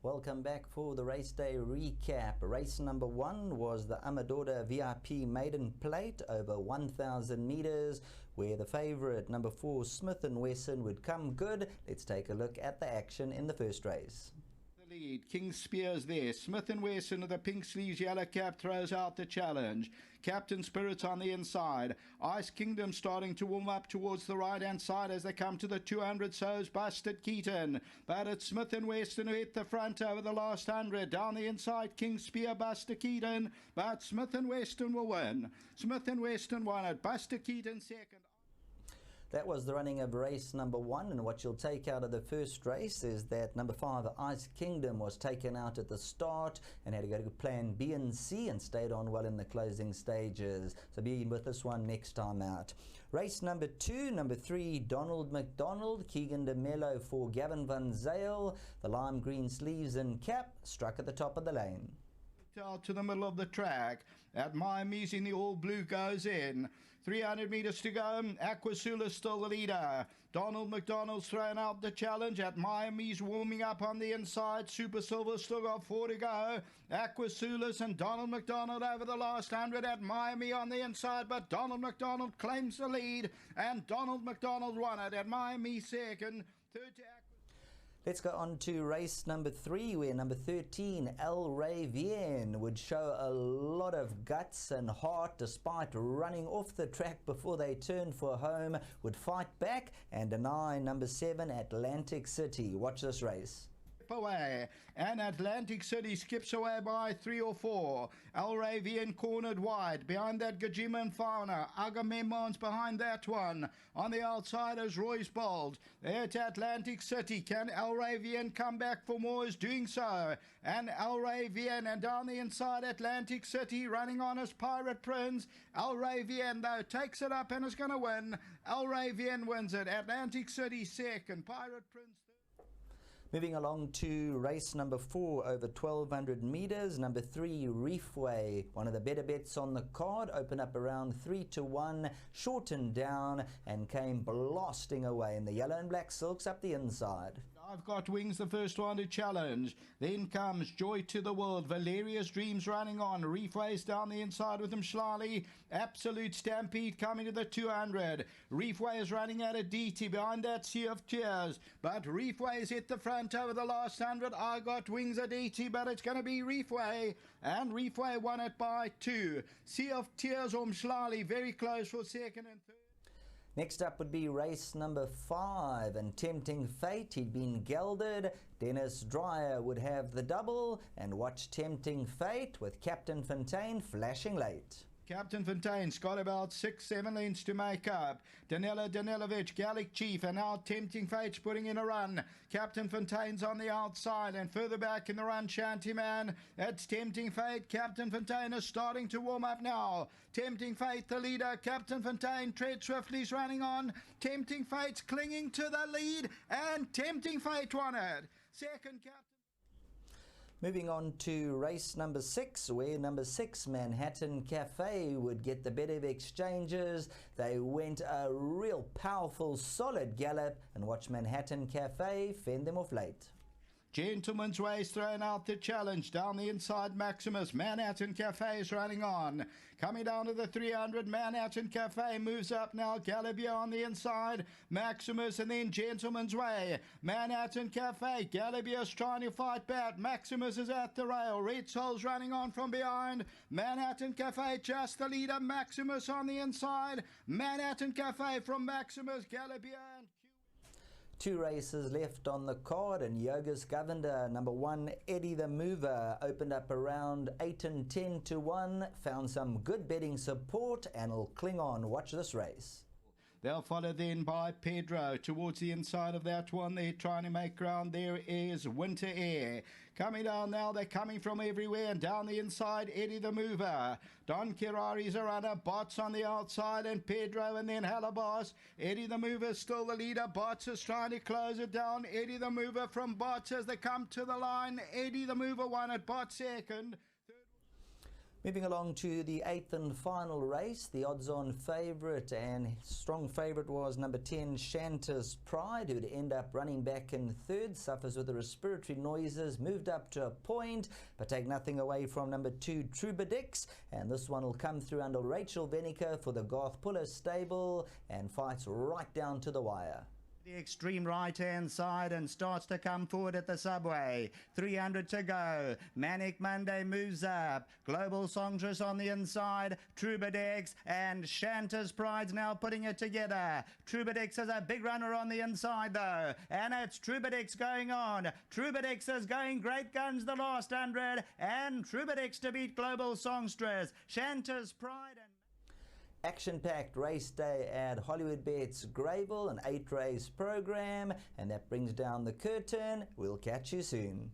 Welcome back for the race day recap. Race number 1 was the Amadora VIP Maiden Plate over 1,000 meters, where the favorite number 4 Smith & Wesson would come good. Let's take a look at the action in the first race. Lead. King Spears there. Smith & Wesson with the pink sleeves, yellow cap, throws out the challenge. Captain Spirit on the inside. Ice Kingdom starting to warm up towards the right hand side as they come to the 200. So's Busted Keaton, but it's Smith & Wesson who hit the front over the last 100. Down the inside, King Spear, Buster Keaton, but Smith & Wesson will win. Smith & Wesson won it. Buster Keaton second. That was the running of race number 1, and what you'll take out of the first race is that number 5 Ice Kingdom was taken out at the start and had to go to plan B and C and stayed on well in the closing stages, so be with this one next time out. Race number 2, number 3 Donald McDonald, Keegan de Mello for Gavin Van Zyl. The lime green sleeves and cap struck at the top of the lane. Out to the middle of the track. At Miami's in the all blue goes in. 300 meters to go. KwaZulu still the leader. Donald McDonald's thrown out the challenge. At Miami's warming up on the inside. Super Silver still got 4 to go. KwaZulu's and Donald McDonald over the last 100 at Miami on the inside, but Donald McDonald claims the lead, and Donald McDonald won it at Miami second. Third to Let's go on to race number 3, where number 13, El Rey Bien, would show a lot of guts and heart despite running off the track before they turned for home, would fight back and deny number 7, Atlantic City. Watch this race. Away, and Atlantic City skips away by 3 or 4. El Rey Bien cornered wide. Behind that, Gajima and Fauna. Agamemnon's behind that one. On the outside is Royce Bold. There to Atlantic City. Can El Rey Bien come back for more? Is doing so. And El Rey Bien, and down the inside, Atlantic City running on as Pirate Prince. El Rey Bien, though, takes it up and is going to win. El Rey Bien wins it. Atlantic City second. Pirate Prince third. Moving along to race number 4 over 1,200 meters. Number 3 Reefway, one of the better bets on the card, opened up around 3 to 1, shortened down and came blasting away in the yellow and black silks up the inside. I've got wings, the first one to challenge. Then comes Joy to the World. Valeria's Dreams running on. Reefway's down the inside with him, Schlali. Absolute Stampede coming to the 200. Reefway is running out of DT behind that Sea of Tears, but Reefway's hit the front over the last 100. I got wings at DT, but it's going to be Reefway, and Reefway won it by 2. Sea of Tears Schlali very close for second and third. Next up would be race number 5, and Tempting Fate. He'd been gelded. Dennis Dreyer would have the double, and watch Tempting Fate with Captain Fontaine flashing late. Captain Fontaine's got about 6-7 lengths to make up. Danila Danilovic, Gallic Chief, and now Tempting Fate's putting in a run. Captain Fontaine's on the outside, and further back in the run, Shantyman. It's Tempting Fate. Captain Fontaine is starting to warm up now. Tempting Fate, the leader. Captain Fontaine, tread swiftly, is running on. Tempting Fate's clinging to the lead, and Tempting Fate won it. Second, Captain. Moving on to race number 6, where number 6 Manhattan Cafe would get the better of exchanges. They went a real powerful solid gallop, and watch Manhattan Cafe fend them off late. Gentleman's Way's thrown out the challenge. Down the inside, Maximus. Manhattan Cafe is running on. Coming down to the 300, Manhattan Cafe moves up now. Galabia on the inside. Maximus, and then Gentleman's Way. Manhattan Cafe. Galabia's trying to fight back. Maximus is at the rail. Red Soul's running on from behind. Manhattan Cafe just the leader. Maximus on the inside. Manhattan Cafe from Maximus. Galabia and 2 races left on the card, and Yogas Governor, number 1 Eddie the Mover, opened up around 8 and 10 to 1, found some good betting support and will cling on. Watch this race. They'll follow then by Pedro towards the inside of that one. They're trying to make ground. There is Winter Air. Coming down now. They're coming from everywhere. And down the inside, Eddie the Mover. Don Kirari's a runner. Bots on the outside. And Pedro, and then Halabas. Eddie the Mover still the leader. Bots is trying to close it down. Eddie the Mover from Bots as they come to the line. Eddie the Mover won it. Bots second. Moving along to the 8th and final race, the odds-on favourite and strong favourite was number 10, Shanta's Pride, who'd end up running back in third, suffers with the respiratory noises, moved up to a point, but take nothing away from number 2, Trubadix, and this one will come through under Rachel Venica for the Garth Puller stable and fights right down to the wire. The extreme right-hand side and starts to come forward at the subway. 300 to go. Manic Monday moves up. Global Songstress on the inside. Trubadix and Shanta's Pride's now putting it together. Trubadix is a big runner on the inside though. And it's Trubadix going on. Trubadix is going great guns the last 100. And Trubadix to beat Global Songstress. Shanta's Pride and... Action-packed race day at Hollywoodbets Greyville, an 8-race program, and that brings down the curtain. We'll catch you soon.